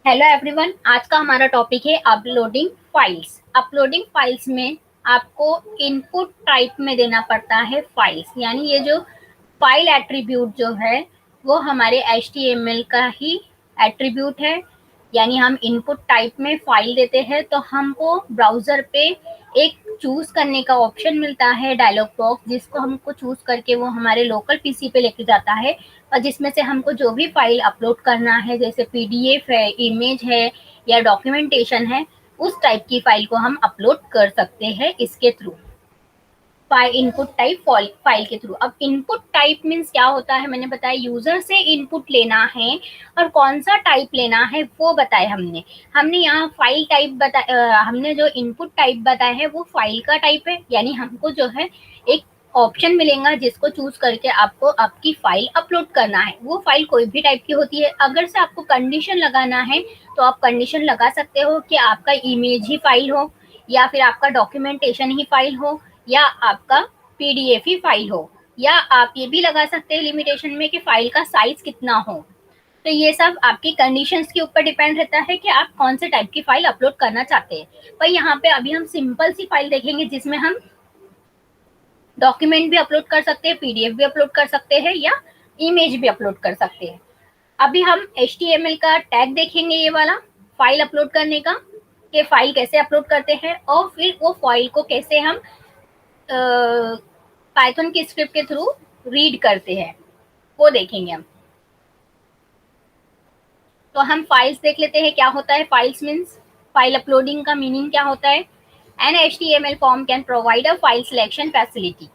Hello everyone, आज का हमारा टॉपिक है अपलोडिंग फाइल्स। अपलोडिंग फाइल्स में आपको इनपुट टाइप में देना पड़ता है फाइल्स, यानी ये जो फाइल एट्रीब्यूट जो है वो हमारे HTML का ही एट्रीब्यूट है। यानी हम इनपुट टाइप में फाइल देते हैं तो हमको ब्राउजर पे एक चूज करने का ऑप्शन मिलता है, डायलॉग बॉक्स, जिसको हमको चूज करके वो हमारे लोकल पीसी पे लेके जाता है और जिसमें से हमको जो भी फाइल अपलोड करना है, जैसे पीडीएफ है, इमेज है या डॉक्यूमेंटेशन है, उस टाइप की फाइल को हम अपलोड कर सकते हैं इसके through, file input type file के थ्रू। अब इनपुट टाइप मीन्स क्या होता है, मैंने बताया यूजर से इनपुट लेना है और कौन सा टाइप लेना है वो बताया हमने। हमने यहाँ फाइल टाइप हमने जो इनपुट टाइप बताया है वो फाइल का टाइप है, यानी हमको जो है एक ऑप्शन मिलेगा जिसको चूज करके आपको आपकी फाइल अपलोड करना है। वो फाइल कोई भी टाइप की होती है। अगर से आपको कंडीशन लगाना है तो आप कंडीशन लगा सकते हो कि आपका इमेज ही फाइल हो, या फिर आपका डॉक्यूमेंटेशन ही फाइल हो, या आपका पीडीएफ ही फाइल हो, या आप ये भी लगा सकते हैं लिमिटेशन में कि फाइल का साइज कितना हो। तो ये सब आपकी कंडीशंस के ऊपर डिपेंड रहता है कि आप कौन से टाइप की फाइल अपलोड करना चाहते हैं। पर यहाँ पे अभी हम सिंपल सी फाइल देखेंगे जिसमें हम डॉक्यूमेंट भी अपलोड कर सकते हैं, पीडीएफ भी अपलोड कर सकते हैं या इमेज भी अपलोड कर सकते हैं। अभी हम HTML का टैग देखेंगे, ये वाला फाइल अपलोड करने का, कि फाइल कैसे अपलोड करते हैं और फिर वो फाइल को कैसे हम पाइथन की स्क्रिप्ट के थ्रू रीड करते हैं, वो देखेंगे हम। तो हम फाइल्स देख लेते हैं क्या होता है। फाइल्स मीन्स फाइल अपलोडिंग का मीनिंग क्या होता है। An HTML form can provide a file selection facility.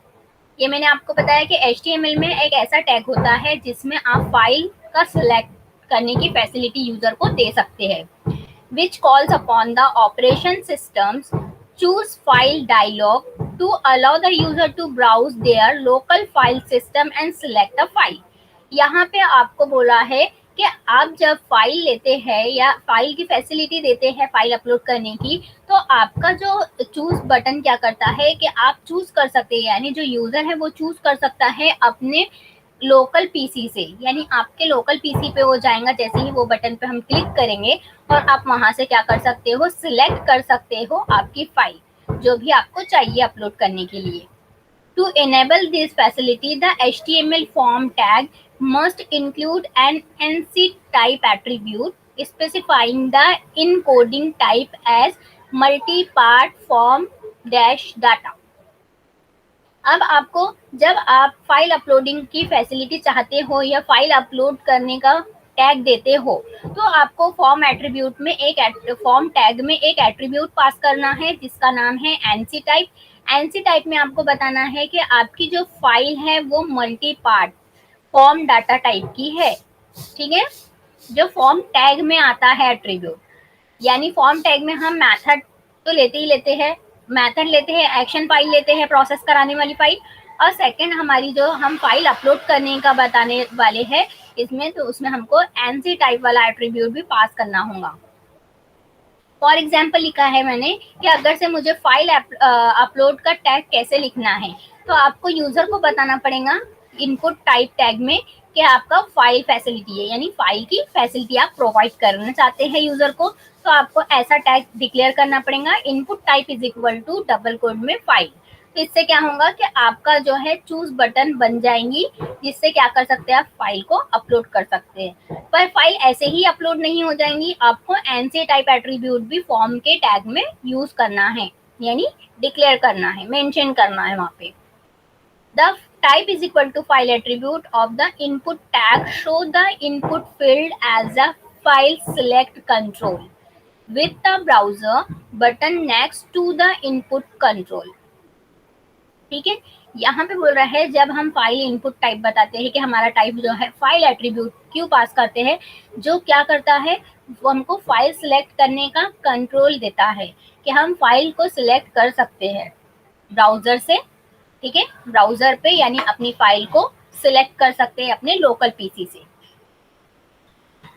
ये मैंने आपको बताया कि HTML में एक ऐसा टैग होता है जिसमें आप फाइल का सिलेक्ट करने की फैसिलिटी यूजर को दे सकते हैं, which calls upon the operation systems choose file dialog to allow the user to browse their local file system and select a file। यहाँ पे आपको बोला है कि आप जब फाइल लेते हैं या फाइल की फैसिलिटी देते हैं फाइल अपलोड करने की, तो आपका जो चूज बटन क्या करता है कि आप चूज कर सकते हैं, यानी जो यूजर है वो चूज कर सकता है अपने लोकल पीसी से, यानी आपके लोकल पीसी पे वो जाएगा। जैसे ही वो बटन पे हम क्लिक करेंगे और आप वहां से क्या कर सकते हो, सिलेक्ट कर सकते हो आपकी फाइल जो भी आपको चाहिए अपलोड करने के लिए। To enable this facility, the HTML form tag must include an NC type attribute specifying the encoding type as multi-part form dash data। अब आपको जब आप फाइल अपलोडिंग की फैसिलिटी चाहते हो या फाइल अपलोड करने का टैग देते हो, तो आपको फॉर्म एट्रीब्यूट में फॉर्म टैग में एक एट्रीब्यूट पास करना है जिसका नाम है एनसी टाइप। एनसी टाइप में आपको बताना है कि आपकी जो फाइल है वो multi part form data type की है। ठीक है, जो फॉर्म टैग में आता है एट्रीब्यूट, यानी फॉर्म टैग में हम मेथड तो लेते ही लेते हैं, मेथड लेते हैं, एक्शन फाइल लेते हैं, प्रोसेस कराने वाली फाइल, और सेकंड हमारी जो हम फाइल अपलोड करने का बताने वाले हैं इसमें, तो उसमें हमको एनसी टाइप वाला एट्रीब्यूट भी पास करना होगा। फॉर एग्जाम्पल लिखा है मैंने कि अगर से मुझे फाइल अपलोड का टैग कैसे लिखना है, तो आपको यूजर को बताना पड़ेगा इनपुट टाइप टैग में कि आपका फाइल फैसिलिटी है, यानी फाइल की फैसिलिटी आप प्रोवाइड करना चाहते हैं यूजर को, तो आपको ऐसा टैग डिक्लेयर करना पड़ेगा, input type is equal to double quote में फाइल। तो इससे क्या होगा कि आपका जो है चूज बटन बन जाएंगी, जिससे क्या कर सकते हैं, आप फाइल को अपलोड कर सकते हैं। पर फाइल ऐसे ही अपलोड नहीं हो जाएंगी, आपको एनसी टाइप एट्रीब्यूट भी फॉर्म के टैग में यूज करना है, यानी डिक्लेयर करना है, मेंशन करना है वहां पे। The type is equal to file attribute of the input tag show the input field as a file select control with the browser button next to the input control। ठीक है, यहाँ पे बोल रहा है जब हम फाइल इनपुट टाइप बताते हैं कि हमारा टाइप जो है फाइल एट्रीब्यूट क्यों पास करते हैं, जो क्या करता है वो हमको फाइल सिलेक्ट करने का कंट्रोल देता है कि हम फाइल को सिलेक्ट कर सकते हैं ब्राउजर से। ठीक है, ब्राउजर पे यानी अपनी फाइल को सिलेक्ट कर सकते हैं अपने लोकल पीसी से।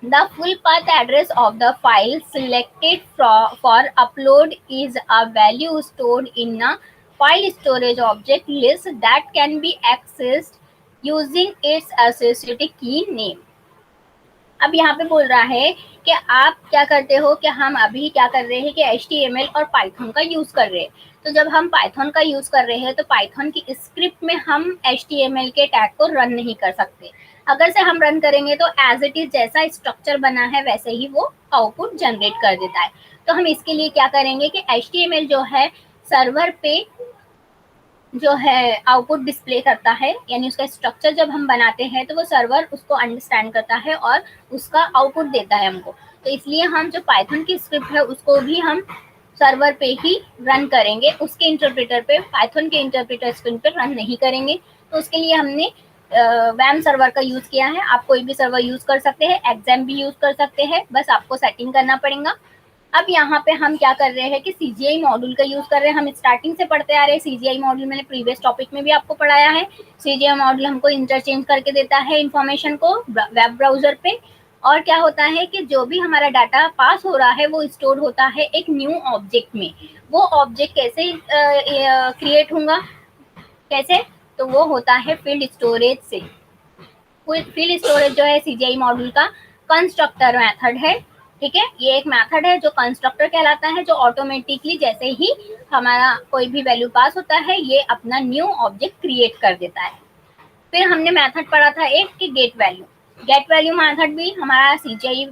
The full path address of the file selected for upload is a value stored in a file storage object list that can be accessed using its associated key name। अब यहाँ पे बोल रहा है कि आप क्या करते हो कि हम अभी क्या कर रहे हैं कि HTML और पाइथन का यूज कर रहे हैं। तो जब हम पाइथन का यूज कर रहे हैं तो पाइथन की स्क्रिप्ट में हम HTML के टैग को रन नहीं कर सकते। अगर से हम रन करेंगे तो एज इट इज जैसा स्ट्रक्चर बना है वैसे ही वो आउटपुट जनरेट कर देता है। तो हम इसके लिए क्या करेंगे कि HTML जो है सर्वर पे जो है आउटपुट डिस्प्ले करता है, यानी उसका स्ट्रक्चर जब हम बनाते हैं तो वो सर्वर उसको अंडरस्टैंड करता है और उसका आउटपुट देता है हमको। तो इसलिए हम जो पाइथन की स्क्रिप्ट है उसको भी हम सर्वर पे ही रन करेंगे, उसके इंटरप्रेटर पे, पाइथन के इंटरप्रेटर स्क्रीन पे रन नहीं करेंगे। तो उसके लिए हमने वैम सर्वर का यूज किया है। आप कोई भी सर्वर यूज कर सकते हैं, एग्जाम भी यूज कर सकते हैं, बस आपको सेटिंग करना पड़ेगा। अब यहाँ पे हम क्या कर रहे हैं कि CGI मॉड्यूल का यूज कर रहे हैं। हम स्टार्टिंग से पढ़ते आ रहे हैं CGI मॉड्यूल, मैंने प्रीवियस टॉपिक में भी आपको पढ़ाया है। CGI मॉड्यूल हमको इंटरचेंज करके देता है इंफॉर्मेशन को वेब ब्राउजर पे। और क्या होता है कि जो भी हमारा डाटा पास हो रहा है वो स्टोर होता है एक न्यू ऑब्जेक्ट में। वो ऑब्जेक्ट कैसे क्रिएट होगा, कैसे, तो वो होता है फील्ड स्टोरेज से। फील्ड स्टोरेज जो है CGI मॉड्यूल का कंस्ट्रक्टर मेथड है। ठीक है, ये एक मेथड है जो कंस्ट्रक्टर कहलाता है, जो ऑटोमेटिकली जैसे ही हमारा कोई भी वैल्यू पास होता है ये अपना न्यू ऑब्जेक्ट क्रिएट कर देता है। फिर हमने मेथड पढ़ा था एक कि get value. Get value method भी हमारा CGI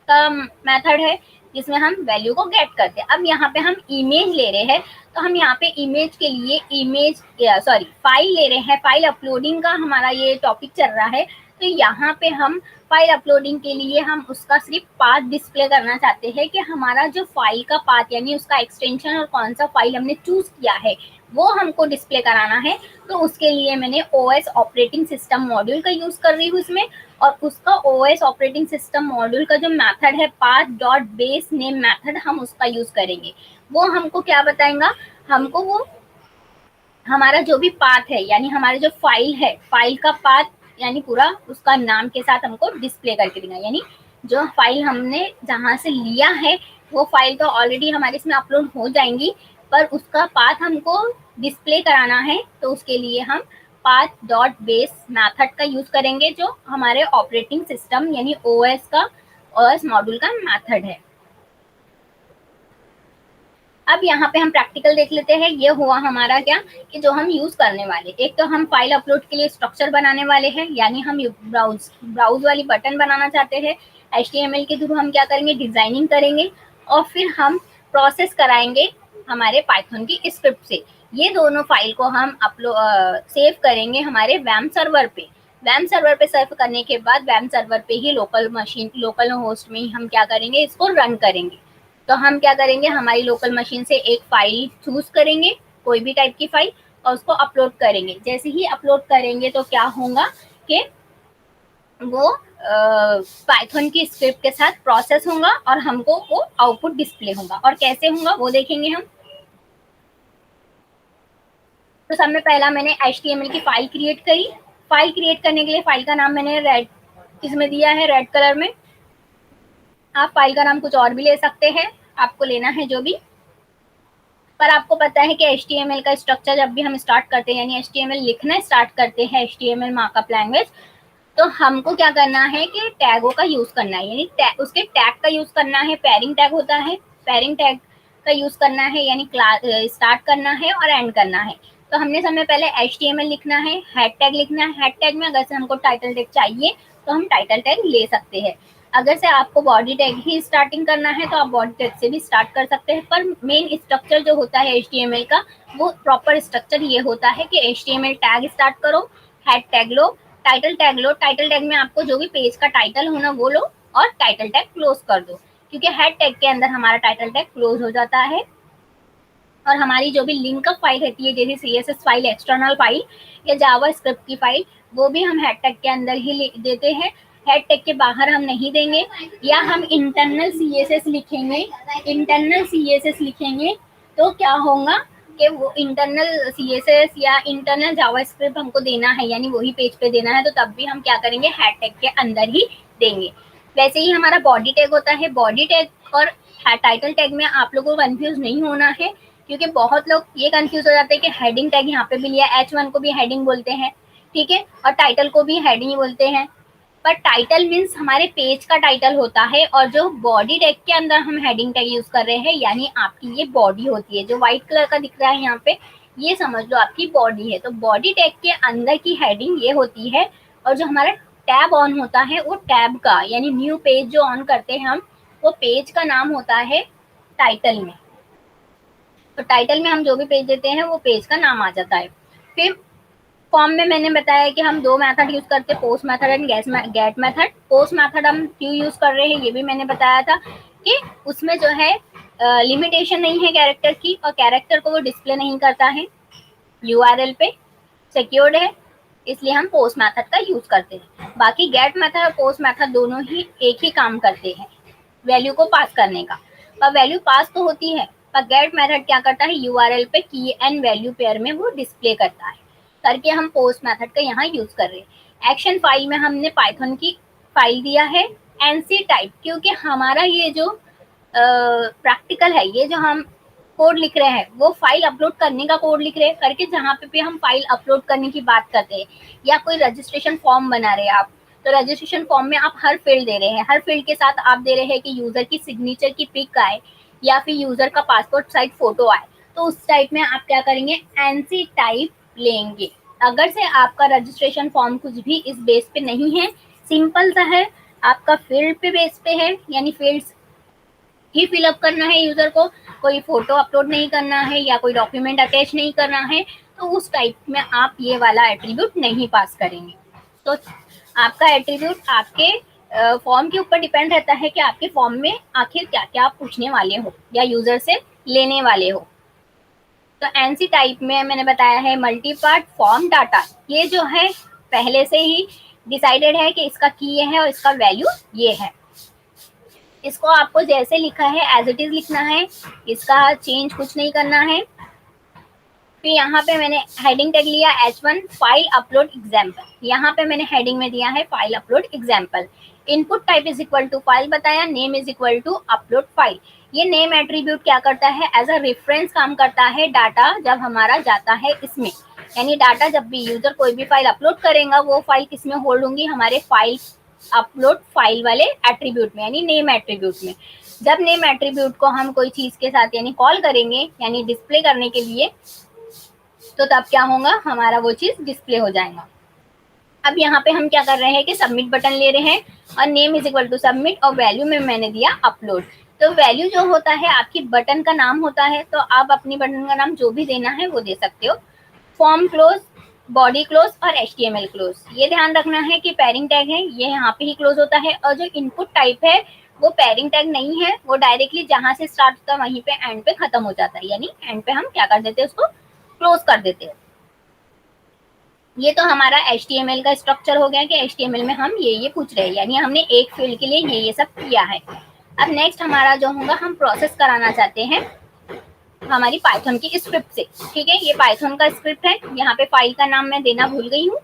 का मेथड है जिसमें हम वैल्यू को गेट करते हैं। अब यहाँ पे हम इमेज ले रहे हैं, तो हम यहाँ पे इमेज के लिए फाइल ले रहे हैं। फाइल अपलोडिंग का हमारा ये टॉपिक चल रहा है। तो यहाँ पे हम फाइल अपलोडिंग के लिए हम उसका सिर्फ पाथ डिस्प्ले करना चाहते हैं कि हमारा जो फाइल का पाथ यानी उसका एक्सटेंशन और कौन सा फाइल हमने चूज किया है वो हमको डिस्प्ले कराना है। तो उसके लिए मैंने OS ऑपरेटिंग सिस्टम मॉड्यूल का यूज कर रही हूँ इसमें। और उसका OS ऑपरेटिंग सिस्टम मॉड्यूल का जो मेथड है path dot base name method, हम उसका यूज करेंगे। वो हमको क्या बताएगा, हमको वो हमारा जो भी पाथ है यानी हमारे जो फाइल है, फाइल का पाथ यानी पूरा उसका नाम के साथ हमको डिस्प्ले करके देना। यानी जो फाइल हमने जहाँ से लिया है वो फाइल तो ऑलरेडी हमारे इसमें अपलोड हो जाएंगी, पर उसका पाथ हमको डिस्प्ले कराना है। तो उसके लिए हम पाथ डॉट बेस मैथड का यूज करेंगे जो हमारे ऑपरेटिंग सिस्टम यानी OS मॉड्यूल का मैथड है। अब यहाँ पे हम प्रैक्टिकल देख लेते हैं। ये हुआ हमारा क्या कि जो हम यूज करने वाले, एक तो हम फाइल अपलोड के लिए स्ट्रक्चर बनाने वाले हैं, यानी हम ब्राउज वाली बटन बनाना चाहते हैं। HTML के थ्रू हम क्या करेंगे, डिजाइनिंग करेंगे और फिर हम प्रोसेस कराएंगे हमारे पाइथन की स्क्रिप्ट से। ये दोनों फाइल को हम सेव करेंगे हमारे वैम सर्वर पे। वैम सर्वर पे सर्व करने के बाद वैम सर्वर पे ही लोकल होस्ट में ही हम क्या करेंगे, इसको रन करेंगे। तो हम क्या करेंगे, हमारी लोकल मशीन से एक फाइल चूज करेंगे, कोई भी टाइप की फाइल, और उसको अपलोड करेंगे। जैसे ही अपलोड करेंगे तो क्या होगा कि वो पाइथन की स्क्रिप्ट के साथ प्रोसेस होगा और हमको वो आउटपुट डिस्प्ले होगा। और कैसे होगा वो देखेंगे हम। तो सबसे पहला मैंने HTML की फाइल क्रिएट करी। फाइल क्रिएट करने के लिए फाइल का नाम मैंने रेड इसमें दिया है, रेड कलर में। आप फाइल का नाम कुछ और भी ले सकते हैं, आपको लेना है जो भी। पर आपको पता है कि HTML का स्ट्रक्चर जब भी हम स्टार्ट करते हैं यानी HTML लिखना स्टार्ट करते हैं, HTML मार्कअप लैंग्वेज, तो हमको क्या करना है कि टैगों का यूज करना है। यानी उसके टैग का यूज करना है। पेयरिंग टैग होता है, पेयरिंग टैग का यूज करना है, यानी स्टार्ट करना है और एंड करना है। तो हमने सबसे पहले HTML लिखना है, हेड टैग लिखना है। हेड टैग में अगर से हमको टाइटल टैग चाहिए तो हम टाइटल टैग ले सकते हैं। अगर से आपको बॉडी टैग ही स्टार्टिंग करना है तो आप बॉडी टैग से भी स्टार्ट कर सकते हैं। पर मेन स्ट्रक्चर जो होता है HTML का, वो प्रॉपर स्ट्रक्चर ये होता है कि HTML टैग स्टार्ट करो, हेड टैग लो, टाइटल टैग लो। टाइटल टैग में आपको जो भी पेज का टाइटल हो ना वो लो, और टाइटल टैग क्लोज कर दो, क्योंकि हेड टैग के अंदर हमारा टाइटल टैग क्लोज हो जाता है। और हमारी जो भी लिंक फाइल रहती है, जैसे CSS फाइल, एक्सटर्नल फाइल या जावा स्क्रिप्ट की फाइल, वो भी हम हेड टैग के अंदर ही देते हैं। हेड टैग के बाहर हम नहीं देंगे। या हम इंटरनल CSS लिखेंगे, इंटरनल CSS लिखेंगे तो क्या होगा कि वो इंटरनल CSS या इंटरनल जावा स्क्रिप्ट हमको देना है, यानी वही पेज पे देना है, तो तब भी हम क्या करेंगे, हेड टैग के अंदर ही देंगे। वैसे ही हमारा बॉडी टैग होता है। बॉडी टैग और टाइटल टैग में आप लोगों को कंफ्यूज नहीं होना है, क्योंकि बहुत लोग ये कंफ्यूज हो जाते हैं कि हेडिंग टैग यहाँ पे भी लिया, H1 को भी हेडिंग बोलते हैं, ठीक है, और टाइटल को भी हेडिंग ही बोलते हैं। पर टाइटल मीन्स हमारे पेज का टाइटल होता है, और जो बॉडी टैग के अंदर हम हेडिंग टैग यूज कर रहे हैं, यानी आपकी ये बॉडी होती है, जो व्हाइट कलर का दिख रहा है यहाँ पे, ये समझ लो आपकी बॉडी है। तो बॉडी टैग के अंदर की हेडिंग ये होती है, और जो हमारा टैब ऑन होता है वो टैब का, यानी न्यू पेज जो ऑन करते हैं हम, वो पेज का नाम होता है टाइटल में। तो टाइटल में हम जो भी पेज देते हैं वो पेज का नाम आ जाता है। फिर फॉर्म में मैंने बताया कि हम दो मेथड यूज करते हैं, post method and get method. Post method हम क्यों यूज कर रहे हैं ये भी मैंने बताया था कि उसमें जो है लिमिटेशन नहीं है कैरेक्टर की, और कैरेक्टर को वो डिस्प्ले नहीं करता है यूआरएल पे, सिक्योर्ड है, इसलिए हम पोस्ट मेथड का यूज करते हैं। बाकी गेट मेथड और पोस्ट मेथड दोनों ही एक ही काम करते हैं, वैल्यू को पास करने का। पर वैल्यू पास तो होती है, पर गेट मेथड क्या करता है, यूआरएल पे की एंड वैल्यू पेयर में वो डिस्प्ले करता है, करके हम पोस्ट मेथड का यहाँ यूज कर रहे हैं। एक्शन फाइल में हमने पाइथन की फाइल दिया है एनसी टाइप, क्योंकि हमारा ये जो प्रैक्टिकल है, ये जो हम कोड लिख रहे हैं वो फाइल अपलोड करने का कोड लिख रहे हैं, करके जहाँ पे भी हम फाइल अपलोड करने की बात करते हैं, या कोई रजिस्ट्रेशन फॉर्म बना रहे हैं आप, तो रजिस्ट्रेशन फॉर्म में आप हर फील्ड दे रहे हैं, हर फील्ड के साथ आप दे रहे हैं कि यूजर की सिग्नेचर की पिक आए या फिर यूजर का पासपोर्ट साइज फोटो आए, तो उस टाइप में आप क्या करेंगे, एनसी टाइप लेंगे। अगर से आपका रजिस्ट्रेशन फॉर्म कुछ भी इस बेस पे नहीं है, सिंपल सा है, आपका फील्ड पे बेस पे है, यानी फील्ड्स ही फिलअप करना है यूजर को, कोई फोटो अपलोड नहीं करना है या कोई डॉक्यूमेंट अटैच नहीं करना है, तो उस टाइप में आप ये वाला एट्रीब्यूट नहीं पास करेंगे। तो आपका एट्रीब्यूट आपके फॉर्म के ऊपर डिपेंड रहता है कि आपके फॉर्म में आखिर क्या क्या आप पूछने वाले हो या यूजर से लेने वाले हो। तो एनसी टाइप में मैंने बताया है मल्टी पार्ट फॉर्म डाटा, ये जो है पहले से ही डिसाइडेड है कि इसका की ये है और इसका वैल्यू ये है। इसको आपको जैसे लिखा है एज इट इज लिखना है, इसका चेंज कुछ नहीं करना है। फिर यहाँ पे मैंने हेडिंग टैग लिया H1 फाइल अपलोड एग्जाम्पल, यहाँ पे मैंने हेडिंग में दिया है file upload example. Input type is equal to file बताया, name is equal to upload file. ये नेम एट्रीब्यूट क्या करता है, एज अ रेफरेंस काम करता है डाटा जब हमारा जाता है इसमें, यानी डाटा जब भी यूजर कोई भी फाइल अपलोड करेगा वो फाइल किस में होल्ड होंगी, हमारे फाइल अपलोड फाइल वाले एट्रीब्यूट में, यानी नेम एट्रीब्यूट में। जब नेम एट्रीब्यूट को हम कोई चीज के साथ यानी कॉल करेंगे, यानी डिस्प्ले करने के लिए, तो तब क्या होगा, हमारा वो चीज डिस्प्ले हो जाएगा। अब यहाँ पे हम क्या कर रहे हैं कि सबमिट बटन ले रहे हैं, और name is equal to submit, और वैल्यू में मैंने दिया अपलोड। तो वैल्यू जो होता है आपकी बटन का नाम होता है, तो आप अपनी बटन का नाम जो भी देना है वो दे सकते हो। फॉर्म क्लोज, बॉडी क्लोज और HTML क्लोज, ये ध्यान रखना है कि पैरिंग टैग है ये यहाँ पे ही क्लोज होता है, और जो इनपुट टाइप है वो पैरिंग टैग नहीं है, वो डायरेक्टली जहां से स्टार्ट होता है वहीं पे एंड पे खत्म हो जाता है, यानी एंड पे हम क्या कर देते हैं, उसको क्लोज कर देते हैं। ये तो हमारा HTML का स्ट्रक्चर हो गया कि HTML में हम ये पूछ रहे हैं, यानी हमने एक फील्ड के लिए ये सब किया है। अब नेक्स्ट हमारा जो होगा, हम प्रोसेस कराना चाहते हैं हमारी पाइथन की स्क्रिप्ट से। ठीक है, ये पाइथन का स्क्रिप्ट है, यहाँ पे फाइल का नाम मैं देना भूल गई हूँ।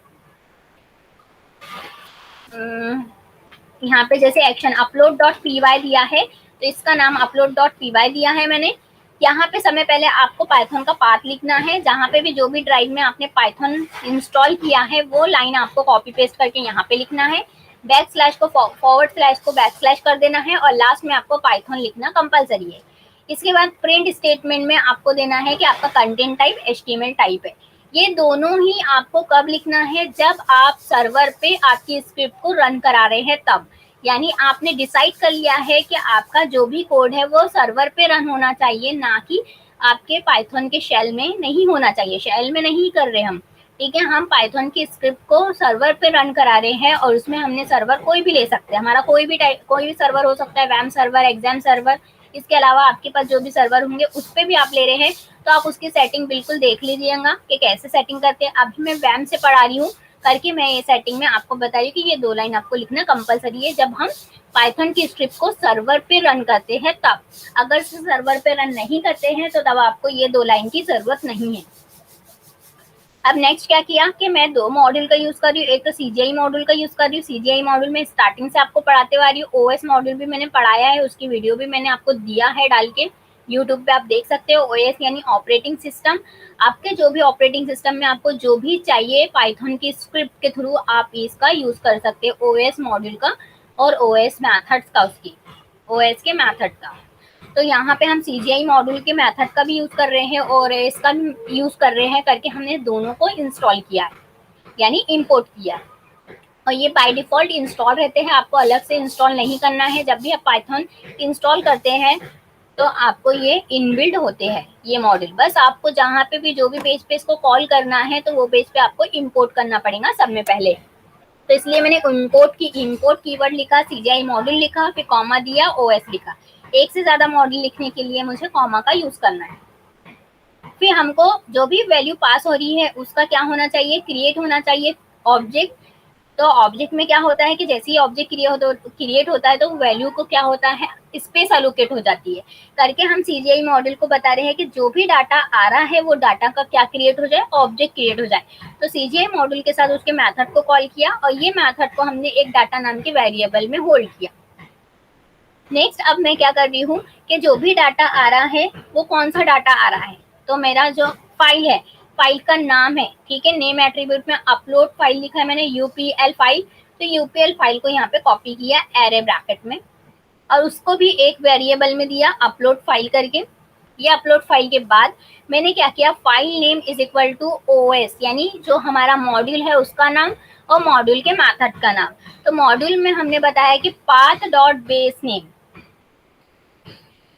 यहाँ पे जैसे एक्शन अपलोड डॉट py दिया है, तो इसका नाम अपलोड डॉट py दिया है मैंने। यहाँ पे समय पहले आपको पाइथन का पाथ लिखना है, जहाँ पे भी जो भी ड्राइव में आपने पाइथन इंस्टॉल किया है वो लाइन आपको कॉपी पेस्ट करके यहाँ पे लिखना है। बैक स्लैश को फॉरवर्ड स्लैश को बैक स्लैश कर देना है, और लास्ट में आपको पाइथन लिखना कंपलसरी है। इसके बाद प्रिंट स्टेटमेंट में आपको देना है कि आपका कंटेंट टाइप HTML टाइप है। ये दोनों ही आपको कब लिखना है, जब आप सर्वर पे आपकी स्क्रिप्ट को रन करा रहे हैं तब, यानी आपने डिसाइड कर लिया है कि आपका जो भी कोड है वो सर्वर पे रन होना चाहिए, ना कि आपके पाइथन के शेल में नहीं होना चाहिए। शेल में नहीं कर रहे हम, ठीक है, हम पाइथन की स्क्रिप्ट को सर्वर पे रन करा रहे हैं, और उसमें हमने सर्वर कोई भी ले सकते हैं, हमारा कोई भी सर्वर हो सकता है, वैम सर्वर, एग्जाम सर्वर, इसके अलावा आपके पास जो भी सर्वर होंगे उस पर भी आप ले रहे हैं, तो आप उसकी सेटिंग बिल्कुल देख लीजिएगा कि कैसे सेटिंग करते हैं। अभी मैं वैम से पढ़ा रही हूँ करके, मैं ये सेटिंग में आपको बता रही हूँ कि ये 2 लाइन आपको लिखना कंपलसरी है जब हम पाइथन की स्क्रिप्ट को सर्वर पे रन करते हैं तब। अगर सर्वर पे रन नहीं करते हैं तो तब आपको ये 2 लाइन की जरूरत नहीं है। अब नेक्स्ट क्या किया कि मैं 2 मॉड्यूल का यूज कर रही हूँ, एक तो CGI मॉड्यूल का यूज कर रही हूँ। CGI मॉड्यूल में स्टार्टिंग से आपको पढ़ाते हुए आ रही हूँ, OS मॉड्यूल भी मैंने पढ़ाया है, उसकी वीडियो भी मैंने आपको दिया है डाल के, यूट्यूब पे आप देख सकते हो। ओएस यानी ऑपरेटिंग सिस्टम। आपके जो भी ऑपरेटिंग सिस्टम में आपको जो भी चाहिए पाइथन की स्क्रिप्ट के थ्रू आप इसका यूज कर सकते हो, ओएस मॉड्यूल का और ओएस मैथड्स का, उसकी ओएस के मैथड का। तो यहाँ पे हम CGI मॉड्यूल के मेथड का भी यूज कर रहे हैं और इसका भी यूज कर रहे हैं, करके हमने दोनों को इंस्टॉल किया है, यानी इंपोर्ट किया है। और ये बाय डिफॉल्ट इंस्टॉल रहते हैं, आपको अलग से इंस्टॉल नहीं करना है। जब भी आप पाइथन इंस्टॉल करते हैं तो आपको ये इनबिल्ड होते हैं ये मॉड्यूल। बस आपको जहाँ पे भी जो भी पेज पे इसको कॉल करना है तो वो पेज पे आपको इंपोर्ट करना पड़ेगा सब में पहले। तो इसलिए मैंने इंपोर्ट कीवर्ड लिखा, CGI मॉड्यूल लिखा, फिर कॉमा दिया, ओएस लिखा। एक से ज्यादा मॉड्यूल लिखने के लिए मुझे कॉमा का यूज करना है। फिर हमको जो भी वैल्यू पास हो रही है उसका क्या होना चाहिए, क्रिएट होना चाहिए ऑब्जेक्ट। तो ऑब्जेक्ट में क्या होता है कि जैसे ही ऑब्जेक्ट क्रिएट होता है तो वैल्यू को क्या होता है, स्पेस एलोकेट हो जाती है, करके हम CGI मॉडल को बता रहे हैं कि जो भी डाटा आ रहा है वो डाटा का क्या क्रिएट हो जाए, ऑब्जेक्ट क्रिएट हो जाए। तो CGI मॉडल के साथ उसके मेथड को कॉल किया और ये मेथड को हमने एक डाटा नाम के वेरिएबल में होल्ड किया। नेक्स्ट अब मैं क्या कर रही हूँ कि जो भी डाटा आ रहा है वो कौन सा डाटा आ रहा है, तो मेरा जो फाइल है, फाइल का नाम है, ठीक है, नेम एट्रीब्यूट में अपलोड फाइल लिखा है मैंने, UPL फाइल। तो UPL फाइल को यहाँ पे कॉपी किया एरे ब्रैकेट में और उसको भी एक वेरिएबल में दिया अपलोड फाइल करके। ये अपलोड फाइल के बाद मैंने क्या किया, file name is equal to OS, यानी जो हमारा मॉड्यूल है उसका नाम और मॉड्यूल के मेथड का नाम। तो मॉड्यूल में हमने बताया कि पाथ डॉट बेस नेम,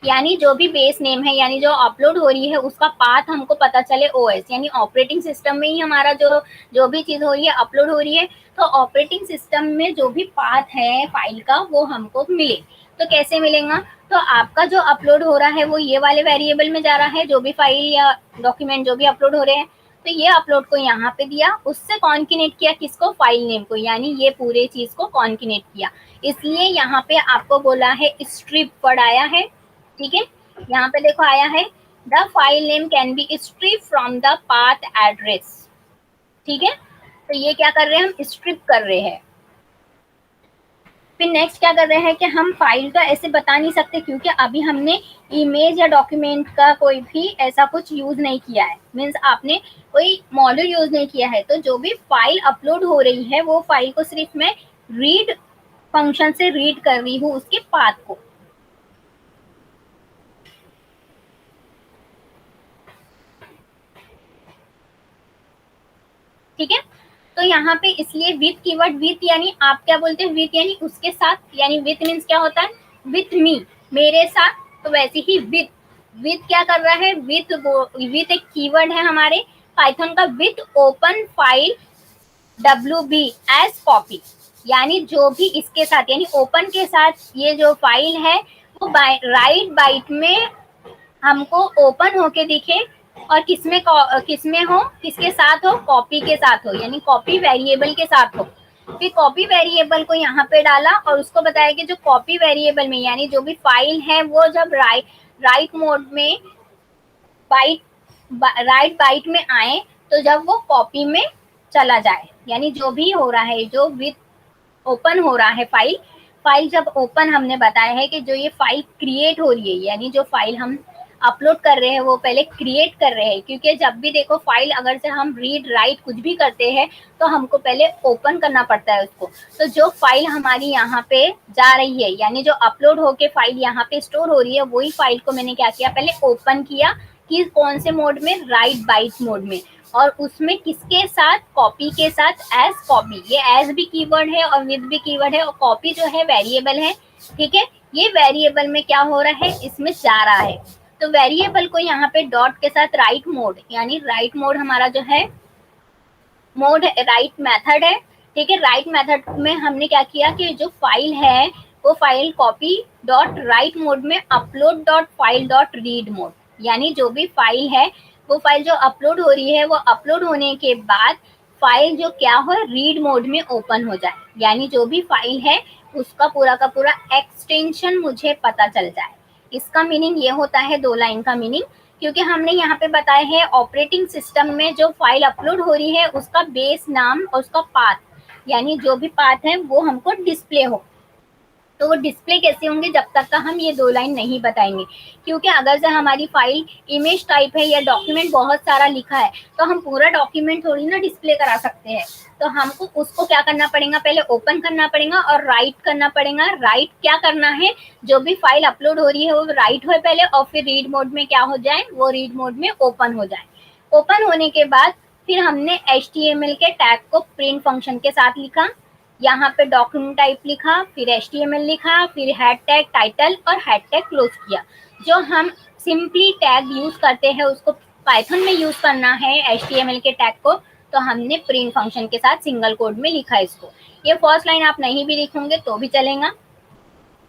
यानी जो भी बेस नेम है, यानी जो अपलोड हो रही है उसका पाथ हमको पता चले OS, यानी ऑपरेटिंग सिस्टम में ही हमारा जो भी चीज हो रही है अपलोड हो रही है, तो ऑपरेटिंग सिस्टम में जो भी पाथ है फाइल का वो हमको मिले। तो कैसे मिलेगा, तो आपका जो अपलोड हो रहा है वो ये वाले वेरिएबल में जा रहा है, जो भी फाइल या डॉक्यूमेंट जो भी अपलोड हो रहे हैं, तो ये अपलोड को यहाँ पे दिया, उससे कॉन्किनेट किया किसको, फाइल नेम को, यानी ये पूरे चीज को कॉन्किनेट किया। इसलिए यहाँ पे आपको बोला है स्ट्रिप वर्ड आया है, ठीक है, यहाँ पे देखो आया है the file name can be strip from the path address, ठीक है। तो ये क्या कर रहे हैं, हम स्ट्रिप कर रहे हैं। फिर नेक्स्ट क्या कर रहे हैं कि हम फाइल का ऐसे बता नहीं सकते क्योंकि अभी हमने इमेज या डॉक्यूमेंट का कोई भी ऐसा कुछ यूज नहीं किया है, मीन्स आपने कोई मॉड्यूल यूज नहीं किया है। तो जो भी फाइल अपलोड हो रही है वो फाइल को सिर्फ मैं रीड फंक्शन से रीड कर रही हूँ उसके पाथ को, ठीक है। तो यहाँ पे इसलिए विथ कीवर्ड, विथ यानी आप क्या बोलते हैं, विथ यानी उसके साथ, यानी विथ मीन्स क्या होता है, विथ मी, मेरे साथ। तो वैसे ही विथ, विथ क्या कर रहा है, विथ एक कीवर्ड है हमारे पाइथन का, with open file WB as copy, यानी जो भी इसके साथ, यानी ओपन के साथ ये जो फाइल है वो राइट बाइट में हमको ओपन होके दिखे और किसमें हो, किसके साथ हो, कॉपी के साथ हो, यानी कॉपी वेरिएबल के साथ हो। फिर कॉपी वेरिएबल को यहाँ पे डाला और उसको बताया कि जो कॉपी वेरिएबल में, यानी जो भी फाइल है वो जब राइट मोड में राइट बाइट में आए तो जब वो कॉपी में चला जाए, यानी जो भी हो रहा है, जो विथ ओपन हो रहा है फाइल जब ओपन, हमने बताया है कि जो ये फाइल क्रिएट हो रही है, यानी जो फाइल हम अपलोड कर रहे हैं वो पहले क्रिएट कर रहे हैं, क्योंकि जब भी देखो फाइल अगर से हम रीड राइट कुछ भी करते हैं तो हमको पहले ओपन करना पड़ता है उसको। तो जो फाइल हमारी यहाँ पे जा रही है, यानी जो अपलोड होके फाइल यहाँ पे स्टोर हो रही है, वही फाइल को मैंने क्या किया, पहले ओपन किया, कि कौन से मोड में, राइट बाइट मोड में, और उसमें किसके साथ, कॉपी के साथ, एज कॉपी, ये एज भी कीवर्ड है और विद भी कीवर्ड है, और कॉपी जो है वेरिएबल है, ठीक है। ये वेरिएबल में क्या हो रहा है, इसमें जा रहा है। तो वेरिएबल को यहाँ पे डॉट के साथ राइट मोड, यानी राइट मोड हमारा जो है मोड राइट मेथड है, ठीक है। राइट मेथड में हमने क्या किया कि जो फाइल है वो file copy dot write mode में upload dot file dot read mode, यानी जो भी फाइल है वो फाइल जो अपलोड हो रही है वो अपलोड होने के बाद फाइल जो क्या हो, रीड मोड में ओपन हो जाए, यानी जो भी फाइल है उसका पूरा का पूरा एक्सटेंशन मुझे पता चल जाए। इसका मीनिंग ये होता है, 2 लाइन का मीनिंग, क्योंकि हमने यहाँ पे बताया है ऑपरेटिंग सिस्टम में जो फाइल अपलोड हो रही है उसका बेस नाम और उसका पाथ, यानी जो भी पाथ है वो हमको डिस्प्ले हो, तो वो डिस्प्ले कैसे होंगे जब तक का हम ये 2 लाइन नहीं बताएंगे, क्योंकि अगर से हमारी फाइल इमेज टाइप है या डॉक्यूमेंट बहुत सारा लिखा है तो हम पूरा डॉक्यूमेंट थोड़ी ना डिस्प्ले करा सकते हैं। तो हमको उसको क्या करना पड़ेगा, पहले ओपन करना पड़ेगा और राइट करना पड़ेगा। राइट क्या करना है, जो भी फाइल अपलोड हो रही है वो राइट हो पहले, और फिर रीड मोड में क्या हो जाए, वो रीड मोड में ओपन हो जाए। ओपन होने के बाद फिर हमने HTML के टैग को प्रिंट फंक्शन के साथ लिखा, यहाँ पे डॉक्यूमेंट टाइप लिखा, फिर HTML लिखा, फिर हैड टैग टाइटल और हैड टैग क्लोज किया। जो हम सिंपली टैग यूज करते हैं उसको पाइथन में यूज करना है HTML के टैग को, तो हमने प्रिंट फंक्शन के साथ सिंगल कोड में लिखा है इसको। ये फर्स्ट लाइन आप नहीं भी लिखोगे तो भी चलेगा।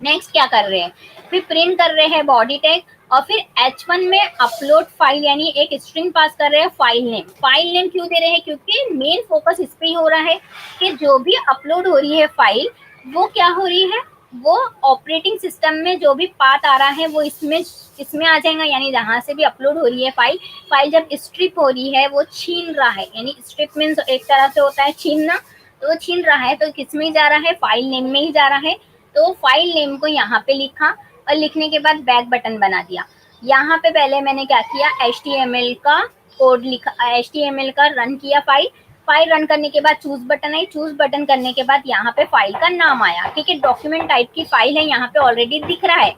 नेक्स्ट क्या कर रहे हैं, फिर प्रिंट कर रहे हैं बॉडी टैग, और फिर H1 में अपलोड फाइल यानी एक स्ट्रिंग पास कर रहे हैं फाइल नेम। फाइल नेम क्यों दे रहे हैं, क्योंकि मेन फोकस इस पे ही हो रहा है कि जो भी अपलोड हो रही है फाइल वो क्या हो रही है, वो ऑपरेटिंग सिस्टम में जो भी पाथ आ रहा है वो इसमें आ जाएगा। यानी जहां से भी अपलोड हो रही है फाइल, फाइल जब स्ट्रिप हो रही है वो छीन रहा है, यानी स्ट्रिप मीन्स एक तरह से होता है छीनना, तो वो छीन रहा है तो किस में ही जा रहा है, फाइल नेम में ही जा रहा है। तो फाइल नेम को यहाँ पे लिखा और लिखने के बाद बैक बटन बना दिया। यहाँ पे पहले मैंने क्या किया, HTML का कोड लिखा, HTML का रन किया फाइल रन करने के बाद choose button I, choose button करने के बाद यहाँ पे फाइल का नाम आया। ठीक है, डॉक्यूमेंट टाइप की फाइल है, यहाँ पे ऑलरेडी दिख रहा है।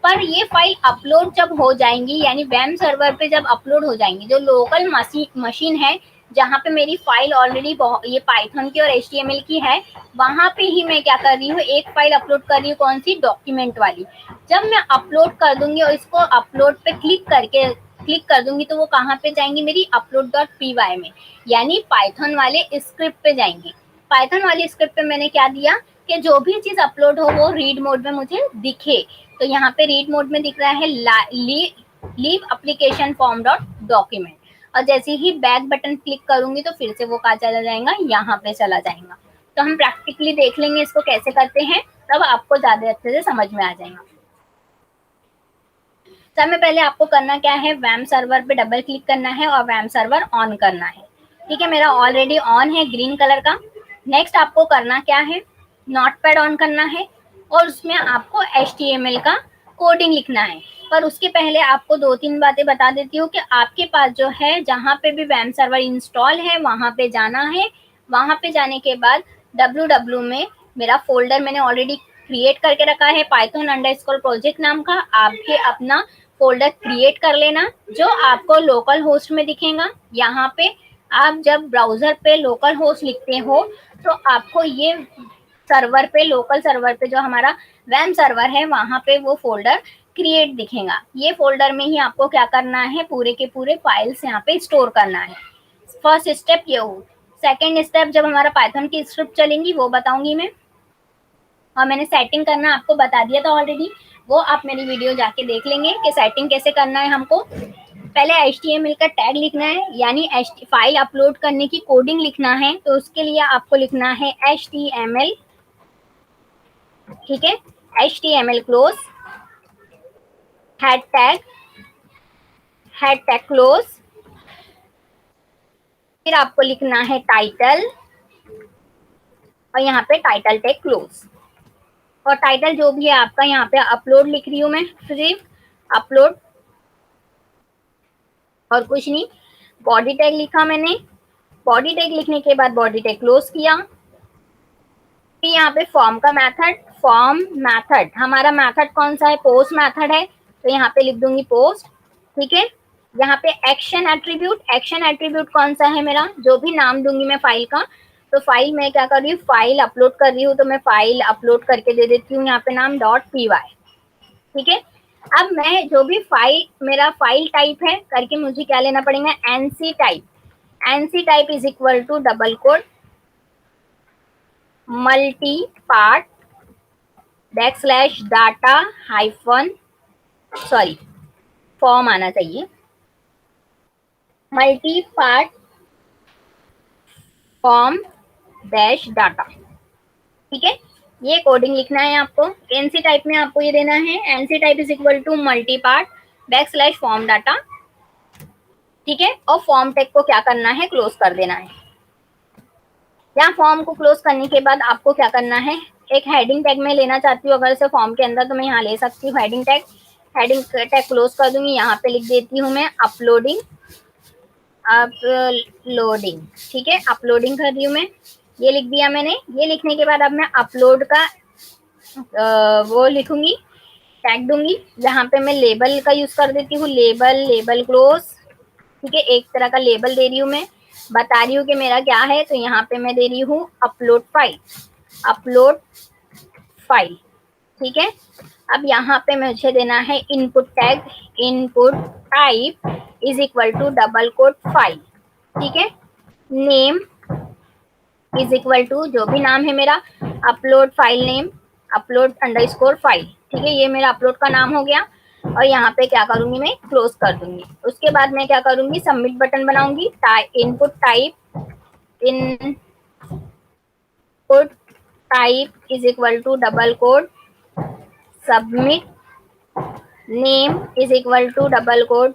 पर ये फाइल अपलोड जब हो जाएंगी, यानी वेब सर्वर पे जब अपलोड हो जाएंगी, जो लोकल मशीन है जहाँ पे मेरी फाइल ऑलरेडी ये पाइथन की और HTML की है, वहां पे ही मैं क्या कर रही हूँ, एक फाइल अपलोड कर रही हूँ, कौन सी, डॉक्यूमेंट वाली। जब मैं अपलोड कर दूंगी और इसको अपलोड पे क्लिक कर दूंगी तो वो कहाँ पे जाएंगी, मेरी upload.py में, यानी पाइथन वाले स्क्रिप्ट पे जाएंगी। पाइथन वाली स्क्रिप्ट पे मैंने क्या दिया कि जो भी चीज अपलोड हो वो रीड मोड में मुझे दिखे। तो यहाँ पे रीड मोड में दिख रहा है leave application form dot document, और जैसे ही बैक बटन क्लिक करूंगी तो फिर से वो कहाँ चला जाएगा, यहाँ पे चला जाएगा। तो हम प्रैक्टिकली देख लेंगे इसको कैसे करते हैं, तब आपको ज्यादा अच्छे से समझ में आ जाएगा। सब में पहले आपको करना क्या है, वैम सर्वर पे डबल क्लिक करना है और वैम सर्वर ऑन करना है। ठीक है, मेरा ऑलरेडी ऑन है ग्रीन कलर का। नेक्स्ट आपको करना क्या है, नोटपैड ऑन करना है और उसमें आपको HTML का कोडिंग लिखना है। पर उसके पहले आपको 2-3 बातें बता देती हूँ कि आपके पास जो है, जहाँ पे भी वैम सर्वर इंस्टॉल है वहाँ पे जाना है। वहाँ पे जाने के बाद www में मेरा फोल्डर मैंने ऑलरेडी क्रिएट करके रखा है, python_project नाम का। आपके अपना फोल्डर क्रिएट कर लेना जो आपको लोकल होस्ट में दिखेगा। यहाँ पे आप जब ब्राउजर पे लोकल होस्ट लिखते हो तो आपको ये सर्वर पे, लोकल सर्वर पे जो हमारा वेब सर्वर है वहां पे वो फोल्डर क्रिएट दिखेगा। ये फोल्डर में ही आपको क्या करना है, पूरे के पूरे फाइल्स यहाँ पे स्टोर करना है। फर्स्ट स्टेप ये हो। सेकेंड स्टेप जब हमारा पाइथन की स्क्रिप्ट चलेंगी वो बताऊंगी मैं, और मैंने सेटिंग करना आपको बता दिया था ऑलरेडी, वो आप मेरी वीडियो जाके देख लेंगे कि सेटिंग कैसे करना है। हमको पहले HTML का टैग लिखना है, यानी फाइल अपलोड करने की कोडिंग लिखना है, तो उसके लिए आपको लिखना है HTML। ठीक है, HTML close, had tag close, फिर आपको लिखना है टाइटल और यहाँ पे टाइटल टैग क्लोज। और टाइटल जो भी है आपका, यहाँ पे अपलोड लिख रही हूँ मैं, सिर्फ अपलोड और कुछ नहीं। बॉडी टैग लिखा मैंने, बॉडी टैग लिखने के बाद बॉडी टैग क्लोज किया। फिर यहाँ पे फॉर्म मैथड हमारा मैथड कौन सा है, पोस्ट मैथड है, तो यहाँ पे लिख दूंगी पोस्ट। ठीक है, यहाँ पे एक्शन एट्रीब्यूट कौन सा है मेरा, जो भी नाम दूंगी मैं फाइल का, तो फाइल में क्या कर रही हूँ, फाइल अपलोड कर रही हूँ तो मैं फाइल अपलोड करके दे देती हूँ यहाँ पे नाम .py। ठीक है, अब मैं जो भी फाइल, मेरा फाइल टाइप है करके मुझे क्या लेना पड़ेगा, NC type is equal to double quote multi part /data hyphen, sorry form आना चाहिए, मल्टी पार्ट फॉर्म -data। ठीक है, ये कोडिंग लिखना है आपको। NC टाइप में आपको ये देना है, NC type is equal to multi part /form data। ठीक है, और फॉर्म टैग को क्या करना है, क्लोज कर देना है। यहाँ फॉर्म को क्लोज करने के बाद आपको क्या करना है, एक हेडिंग टैग में लेना चाहती हूँ अगर से फॉर्म के अंदर, तो मैं यहाँ ले सकती हूँ heading tag. Heading tag close कर दूंगी, यहाँ पे लिख देती हूँ मैं अपलोडिंग। अपलोडिंग, ठीक है, अपलोडिंग कर रही हूँ मैं, ये लिख दिया मैंने। ये लिखने के बाद अब मैं अपलोड का वो लिखूंगी, टैग दूंगी, जहाँ पे मैं लेबल का यूज कर देती हूँ, लेबल, लेबल क्लोज, ठीक है, एक तरह का लेबल दे रही हूँ मैं, बता रही हूँ कि मेरा क्या है, तो यहाँ पे मैं दे रही हूँ अपलोड फाइल, अपलोड फाइल, ठीक है। अब यहाँ पे मुझे देना है input tag, input type is equal to double quote file, ठीक है, नेम इज इक्वल टू जो भी नाम है मेरा, upload file name, upload underscore file, ठीक है, ये मेरा अपलोड का नाम हो गया। और यहाँ पे क्या करूंगी मैं, क्लोज कर दूंगी। उसके बाद मैं क्या करूंगी, सबमिट बटन बनाऊंगी, input type, input type is equal to double quote submit, name is equal to double quote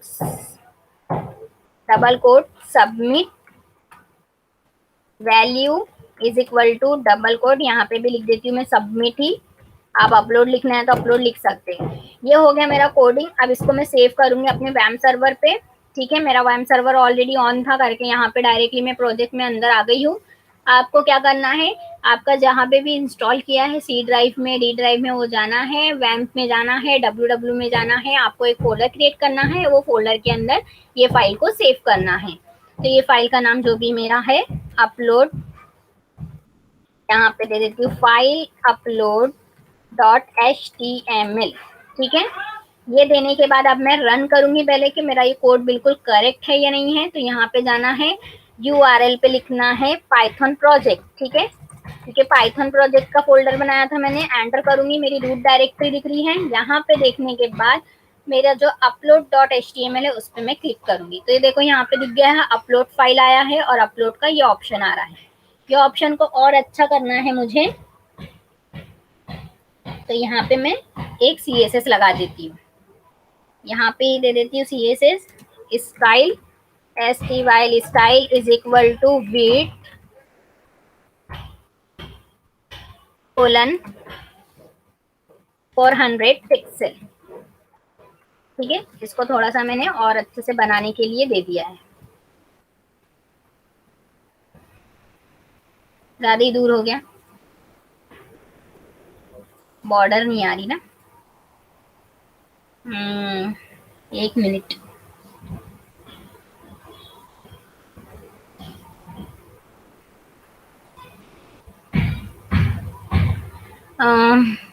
submit, value is equal to double quote, यहाँ पे भी लिख देती हूँ मैं सबमिट ही, आप अपलोड लिखना है तो अपलोड लिख सकते हैं। ये हो गया मेरा कोडिंग। अब इसको मैं सेव करूंगी अपने वैम सर्वर पे, ठीक है, मेरा वैम सर्वर ऑलरेडी ऑन था करके यहाँ पे डायरेक्टली मैं प्रोजेक्ट में अंदर आ गई हूँ। आपको क्या करना है, आपका जहाँ पे भी इंस्टॉल किया है, सी ड्राइव में, डी ड्राइव में, वो जाना है, वैम्प में जाना है, www में जाना है, आपको एक फोल्डर क्रिएट करना है, वो फोल्डर के अंदर ये फाइल को सेव करना है। तो ये फाइल का नाम जो भी मेरा है, अपलोड, यहाँ पे दे देती हूँ फाइल अपलोड .html, ठीक है। ये देने के बाद अब मैं रन करूंगी पहले कि मेरा ये कोड बिल्कुल करेक्ट है या नहीं है। तो यहाँ पे जाना है, URL पे लिखना है पाइथन प्रोजेक्ट, ठीक है, ठीक है, पाइथन प्रोजेक्ट का फोल्डर बनाया था मैंने, एंटर करूंगी, मेरी रूट डायरेक्टरी दिख रही है। यहाँ पे देखने के बाद मेरा जो upload.html है उस पर मैं क्लिक करूंगी, तो ये देखो यहाँ पे दिख गया है, अपलोड फाइल आया है और अपलोड का ये ऑप्शन आ रहा है। ये ऑप्शन को और अच्छा करना है मुझे, तो यहाँ पे मैं एक CSS लगा देती हूँ, यहाँ पे दे देती हूँ CSS style, STYL style is equal to width colon 400 pixel, ठीक है। इसको थोड़ा सा मैंने और अच्छे से बनाने के लिए दे दिया है, ज्यादा ही दूर हो गया, बॉर्डर नहीं आ रही ना, एक मिनट,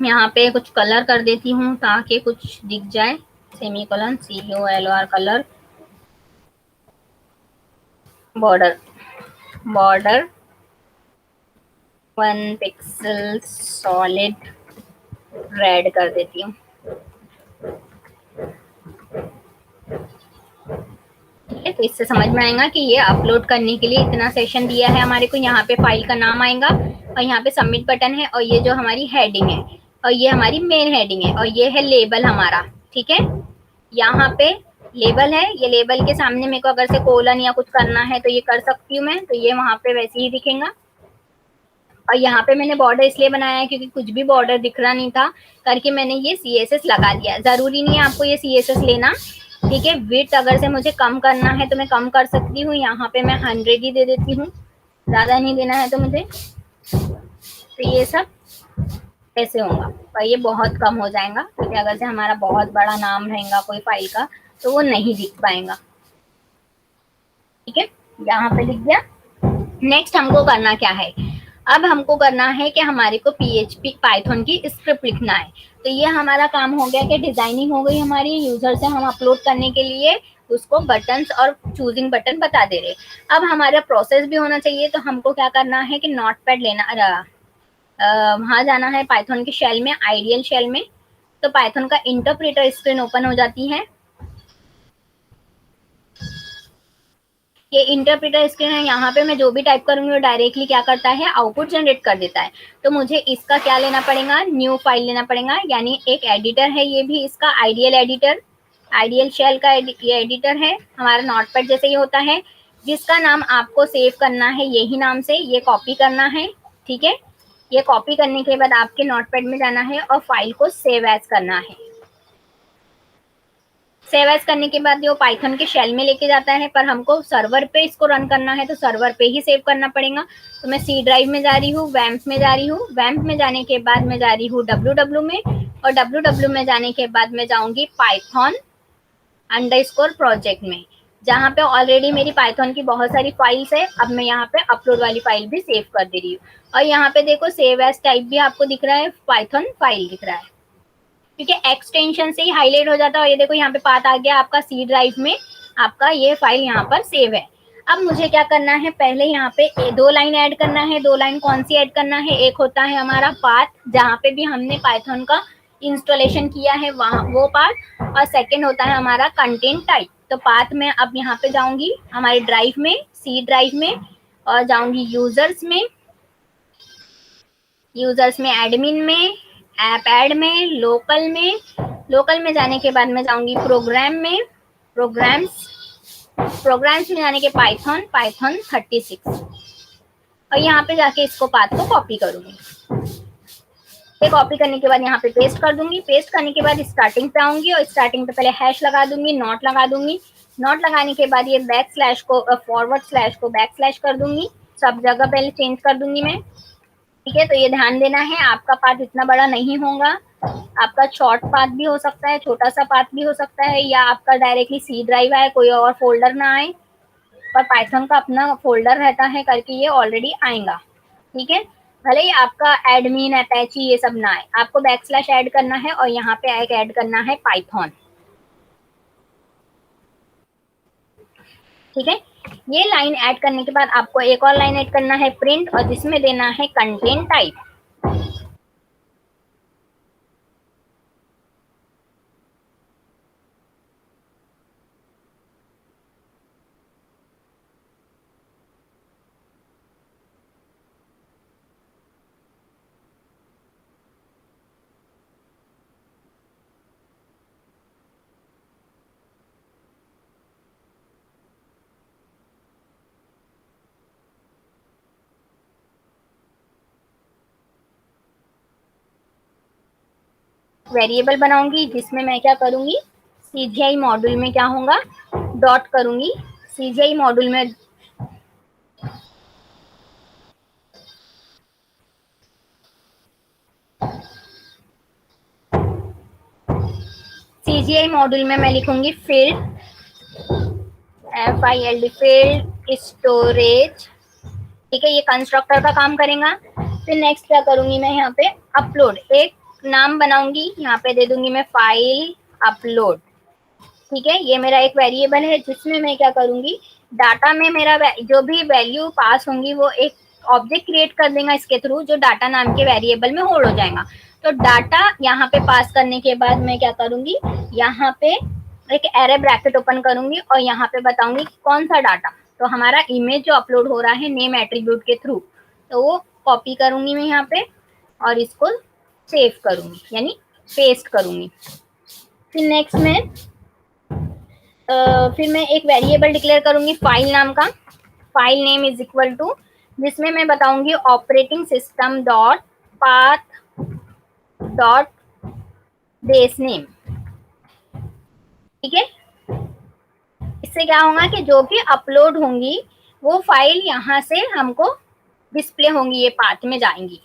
यहाँ पे कुछ कलर कर देती हूँ ताकि कुछ दिख जाए, semicolon COLR colour, border, border 1 pixel solid red कर देती हूँ, ठीक है। तो इससे समझ में आएगा कि ये अपलोड करने के लिए इतना सेशन दिया है हमारे को। यहाँ पे फाइल का नाम आएगा और यहाँ पे सबमिट बटन है, और ये जो हमारी हेडिंग है, और ये हमारी मेन हेडिंग है, और ये है लेबल हमारा, ठीक है। यहाँ पे लेबल है, ये लेबल के सामने मेरे को अगर से कोलन या कुछ करना है तो ये कर सकती हूँ मैं, तो ये वहां पे वैसे ही दिखेगा। और यहाँ पे मैंने बॉर्डर इसलिए बनाया है क्योंकि कुछ भी बॉर्डर दिख रहा नहीं था करके मैंने ये CSS लगा दिया। जरूरी नहीं है आपको ये CSS लेना, ठीक है। विड्थ अगर से मुझे कम करना है तो मैं कम कर सकती हूँ, यहाँ पे मैं 100 ही दे देती हूँ, ज्यादा नहीं देना है तो मुझे। तो ये सब ऐसे होगा, पर ये बहुत कम हो जाएगा क्योंकि अगर से हमारा बहुत बड़ा नाम रहेगा कोई फाइल का तो वो नहीं दिख पाएगा, ठीक है। यहाँ पे लिख गया। नेक्स्ट हमको करना क्या है, अब हमको करना है कि हमारे को PHP पाइथन की स्क्रिप्ट लिखना है। तो ये हमारा काम हो गया कि डिजाइनिंग हो गई हमारी, यूजर से हम अपलोड करने के लिए उसको बटन्स और चूजिंग बटन बता दे रहे। अब हमारा प्रोसेस भी होना चाहिए, तो हमको क्या करना है कि नोटपैड लेना, वहां जाना है पाइथन के शेल में, आइडियल शेल में। तो पाइथन का इंटरप्रेटर स्क्रीन ओपन हो जाती है, ये इंटरप्रेटर स्क्रीन है। यहाँ पे मैं जो भी टाइप करूंगी वो डायरेक्टली क्या करता है, आउटपुट जनरेट कर देता है। तो मुझे इसका क्या लेना पड़ेगा, न्यू फाइल लेना पड़ेगा, यानी एक एडिटर है ये भी इसका, आइडियल एडिटर, आइडियल शेल का ये एडिटर है हमारा, नोटपैड जैसे ही होता है, जिसका नाम आपको सेव करना है यही नाम से, ये कॉपी करना है, ठीक है। ये कॉपी करने के बाद आपके नोटपैड में जाना है और फाइल को सेव एज करना है। सेव एज करने के बाद वो पाइथन के शेल में लेके जाता है, पर हमको सर्वर पे इसको रन करना है तो सर्वर पे ही सेव करना पड़ेगा। तो मैं सी ड्राइव में जा रही हूँ, वैम्प में जा रही हूँ, वैम्प में जाने के बाद मैं जा रही हूँ www में, और www में जाने के बाद मैं जाऊंगी पाइथन अंडरस्कोर प्रोजेक्ट में, जहाँ पे ऑलरेडी मेरी पाइथन की बहुत सारी फाइल्स है। अब मैं यहाँ पे अपलोड वाली फाइल भी सेव कर दे रही हूँ, और यहाँ पे देखो सेव एज टाइप भी आपको दिख रहा है, पाइथन फाइल दिख रहा है, क्योंकि एक्सटेंशन से ही हाईलाइट हो जाता है। और ये देखो यहाँ पे पाथ आ गया आपका सी ड्राइव में, आपका ये फाइल यहाँ पर सेव है। अब मुझे क्या करना है, पहले यहाँ पे 2 लाइन ऐड करना है। 2 लाइन कौन सी ऐड करना है, एक होता है हमारा पाथ, जहाँ पे भी हमने पाइथन का इंस्टॉलेशन किया है वहाँ वो पाथ, और सेकेंड होता है हमारा कंटेंट टाइप। तो पाथ में अब यहाँ पे जाऊंगी हमारे ड्राइव में, सी ड्राइव में, और जाऊंगी यूजर्स में एडमिन में, ऐप ऐड में, लोकल में जाने के बाद मैं जाऊंगी प्रोग्राम में, प्रोग्राम्स में जाने के पाइथन 36, और यहाँ पे जाके इसको पाथ को कॉपी करूंगी। ये कॉपी करने के बाद यहाँ पे पेस्ट कर दूंगी। पेस्ट करने के बाद स्टार्टिंग पे आऊंगी और स्टार्टिंग पे पहले हैश लगा दूंगी, नॉट लगा दूंगी। नॉट लगाने के बाद ये बैक स्लैश को फॉरवर्ड स्लैश को बैक स्लैश कर दूंगी, सब जगह पहले चेंज कर दूंगी मैं। ठीक है, तो ये ध्यान देना है, आपका पाथ इतना बड़ा नहीं होगा, आपका शॉर्ट पाथ भी हो सकता है, छोटा सा पाथ भी हो सकता है, या आपका डायरेक्टली सी ड्राइव आए, कोई और फोल्डर ना आए, पर पाइथन का अपना फोल्डर रहता है करके ये ऑलरेडी आएगा। ठीक है, भले ही आपका एडमिन अटैची ये सब ना आए, आपको बैक स्लैश ऐड करना है और यहाँ पे एक ऐड करना है पाइथन। ठीक है, ये लाइन ऐड करने के बाद आपको एक और लाइन ऐड करना है प्रिंट, और जिसमें देना है कंटेंट टाइप। वेरिएबल बनाऊंगी जिसमें मैं क्या करूंगी, सीजीआई मॉड्यूल में क्या होगा, डॉट करूंगी। सीजीआई मॉड्यूल में मैं लिखूंगी फील्ड, FILD फील्ड स्टोरेज। ठीक है, ये कंस्ट्रक्टर का काम करेगा। फिर नेक्स्ट क्या करूंगी मैं, यहाँ पे अपलोड एक नाम बनाऊंगी, यहाँ पे दे दूंगी मैं फाइल अपलोड। ठीक है, ये मेरा एक वेरिएबल है जिसमें मैं क्या करूंगी, डाटा में मेरा जो भी वैल्यू पास होंगी वो एक ऑब्जेक्ट क्रिएट कर देगा इसके थ्रू, जो डाटा नाम के वेरिएबल में होल्ड हो जाएगा। तो डाटा यहाँ पे पास करने के बाद मैं क्या करूंगी, यहाँ पे एक एरे ब्रैकेट ओपन करूंगी और यहाँ पे बताऊंगी कौन सा डाटा। तो हमारा इमेज जो अपलोड हो रहा है नेम एट्रीब्यूट के थ्रू, तो वो कॉपी करूंगी मैं यहाँ पे और इसको सेव करूंगी, यानी पेस्ट करूंगी। फिर नेक्स्ट में फिर मैं एक वेरिएबल डिक्लेयर करूंगी फाइल नाम का, file name is equal to, जिसमें मैं बताऊंगी operating system dot path dot base name. ठीक है, इससे क्या होगा कि जो भी अपलोड होंगी वो फाइल यहाँ से हमको डिस्प्ले होंगी, ये पाथ में जाएंगी,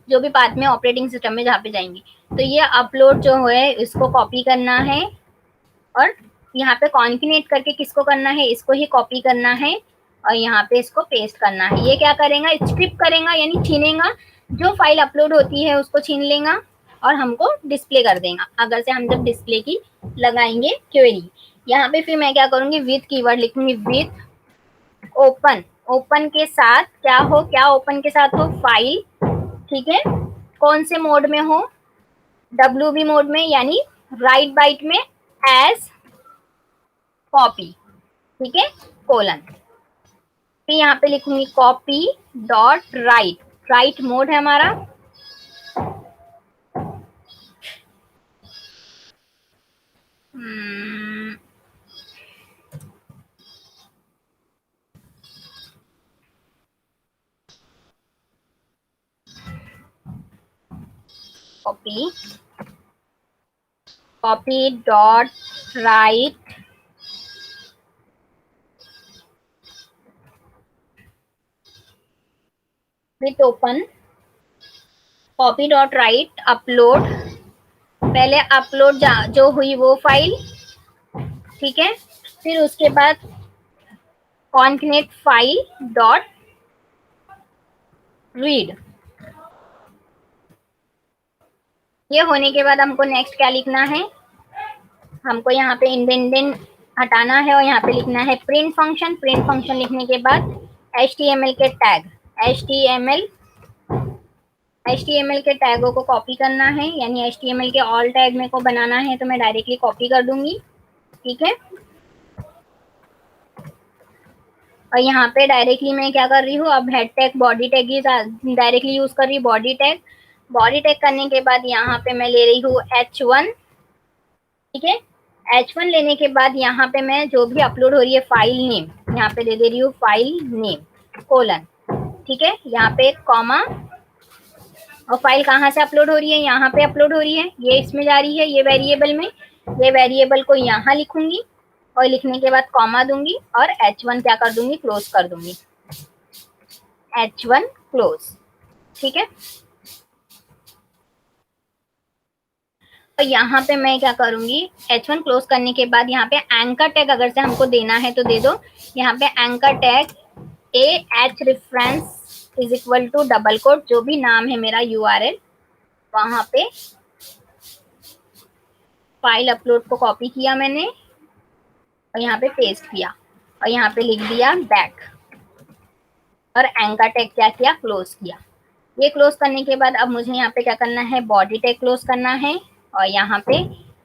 जो भी पाथ में ऑपरेटिंग सिस्टम में जहाँ पे जाएंगी। तो ये अपलोड जो है इसको कॉपी करना है और यहाँ पे कॉन्फिनेट करके किसको करना है, इसको ही कॉपी करना है और यहाँ पे इसको पेस्ट करना है। ये क्या करेगा, स्ट्रिप करेगा, यानी छीनेगा, जो फाइल अपलोड होती है उसको छीन लेगा और हमको डिस्प्ले कर देगा। अगर से हम जब डिस्प्ले की लगाएंगे क्वेरी, यहाँ पे फिर मैं क्या करूंगी, विथ कीवर्ड लिखूंगी, विथ ओपन, ओपन के साथ क्या हो, क्या ओपन के साथ हो, फाइल। ठीक है, कौन से मोड में हो, WB मोड में, यानी राइट बाइट में एज कॉपी। ठीक है, कोलन, फिर यहाँ पे लिखूंगी copy dot right, right mode है हमारा। Copy dot right with open, copy dot right upload, पहले अपलोड जो हुई वो फाइल, ठीक है। फिर उसके बाद कॉन्कनेक्ट फाइल डॉट रीड। ये होने के बाद हमको नेक्स्ट क्या लिखना है, हमको यहाँ पे इंडेंटेंट हटाना है और यहाँ पे लिखना है प्रिंट फंक्शन। प्रिंट फंक्शन लिखने के बाद HTML के टैग, HTML के टैगों को कॉपी करना है, यानी HTML के ऑल टैग मेरे को बनाना है तो मैं डायरेक्टली कॉपी कर दूंगी, ठीक है। और यहाँ पे डायरेक्टली मैं क्या कर रही हूँ, अब हेड टैग बॉडी टैग ही डायरेक्टली यूज कर रही हूँ। बॉडी टैग करने के बाद यहाँ पे मैं ले रही हूँ H1, ठीक है। H1 लेने के बाद यहाँ पे मैं जो भी अपलोड हो रही है फाइल नेम यहाँ पे दे दे रही हूँ, फाइल नेम कोलन, ठीक है। यहाँ पे कॉमा, और फाइल कहाँ से अपलोड हो रही है, यहाँ पे अपलोड हो रही है, ये इसमें जा रही है, ये वेरिएबल में, ये वेरिएबल को यहाँ लिखूंगी और लिखने के बाद कॉमा दूंगी और H1 क्या कर दूंगी, क्लोज कर दूंगी, H1 क्लोज, ठीक है। तो यहाँ पे मैं क्या करूंगी, H1 क्लोज करने के बाद यहाँ पे एंकर टैग अगर से हमको देना है तो दे दो। यहाँ पे anchor tag AH reference is equal to double quote, जो भी नाम है मेरा URL, वहां पे फाइल अपलोड को कॉपी किया मैंने और यहाँ पे पेस्ट किया और यहाँ पे लिख दिया बैक और एंकर टैग क्या किया, क्लोज किया। ये क्लोज करने के बाद अब मुझे यहाँ पे क्या करना है, बॉडी टैग क्लोज करना है और यहाँ पे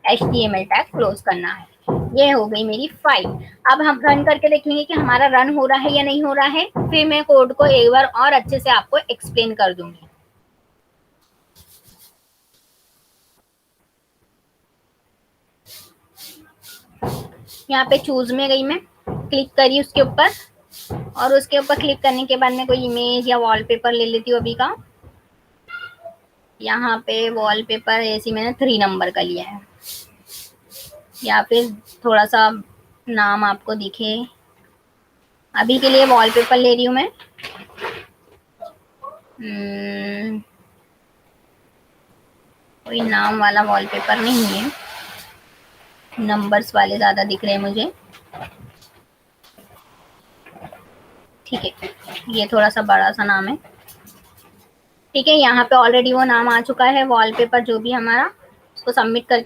HTML टैग क्लोज करना है। ये हो गई मेरी फाइल। अब हम रन करके देखेंगे कि हमारा रन हो रहा है या नहीं हो रहा है, फिर मैं कोड को एक बार और अच्छे से आपको एक्सप्लेन कर दूंगी। यहाँ पे चूज में गई, मैं क्लिक करी उसके ऊपर और उसके ऊपर क्लिक करने के बाद मैं कोई इमेज या वॉलपेपर ले लेती हूँ अभी का। यहाँ पे वॉलपेपर ऐसी मैंने 3 नंबर का लिया है, या फिर थोड़ा सा नाम आपको दिखे, अभी के लिए वॉलपेपर ले रही हूँ मैं। कोई नाम वाला वॉलपेपर नहीं है, नंबर्स वाले ज्यादा दिख रहे हैं मुझे, ठीक है। ये थोड़ा सा बड़ा सा नाम है, ठीक है। यहाँ पे ऑलरेडी वो नाम आ चुका है, वॉलपेपर जो भी हमारा, उसको सबमिट कर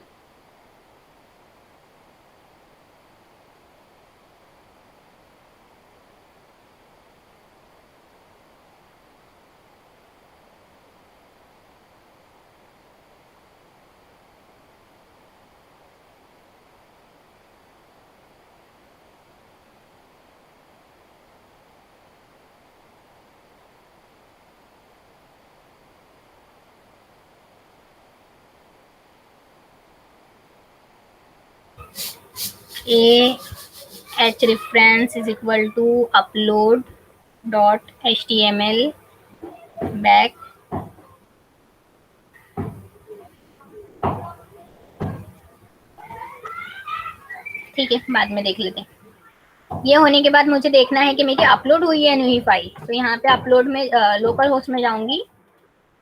AH reference is equal to upload dot HTML back, ठीक है, बाद में देख लेते हैं। ये होने के बाद मुझे देखना है कि मेरी अपलोड हुई है नहीं फाइल, तो यहाँ पे अपलोड में लोकल होस्ट में जाऊंगी।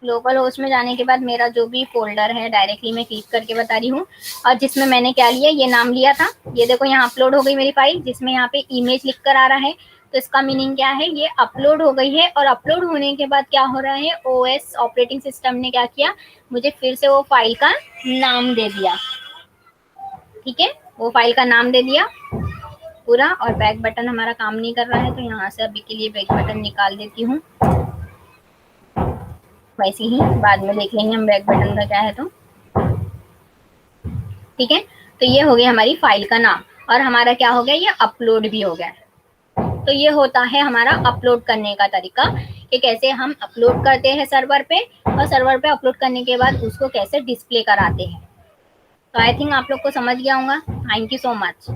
लोकल होस्ट में जाने के बाद मेरा जो भी फोल्डर है डायरेक्टली मैं क्लिक करके बता रही हूँ, और जिसमें मैंने क्या लिया, ये नाम लिया था, ये देखो यहाँ अपलोड हो गई मेरी फाइल, जिसमें यहाँ पे इमेज लिख कर आ रहा है। तो इसका मीनिंग क्या है, ये अपलोड हो गई है। और अपलोड होने के बाद क्या हो रहा है, OS ऑपरेटिंग सिस्टम ने क्या किया, मुझे फिर से वो फाइल का नाम दे दिया, ठीक है, वो फाइल का नाम दे दिया पूरा। और बैक बटन हमारा काम नहीं कर रहा है, तो यहाँ से अभी के लिए बैक बटन निकाल देती हूँ, वैसे ही बाद में देख लेंगे हम बैक बटन का क्या है, तो ठीक है। तो ये हो गया हमारी फाइल का नाम और हमारा क्या हो गया, ये अपलोड भी हो गया। तो ये होता है हमारा अपलोड करने का तरीका, कि कैसे हम अपलोड करते हैं सर्वर पे, और सर्वर पे अपलोड करने के बाद उसको कैसे डिस्प्ले कराते हैं। तो आई थिंक आप लोग को समझ गया होगा। Thank you so much.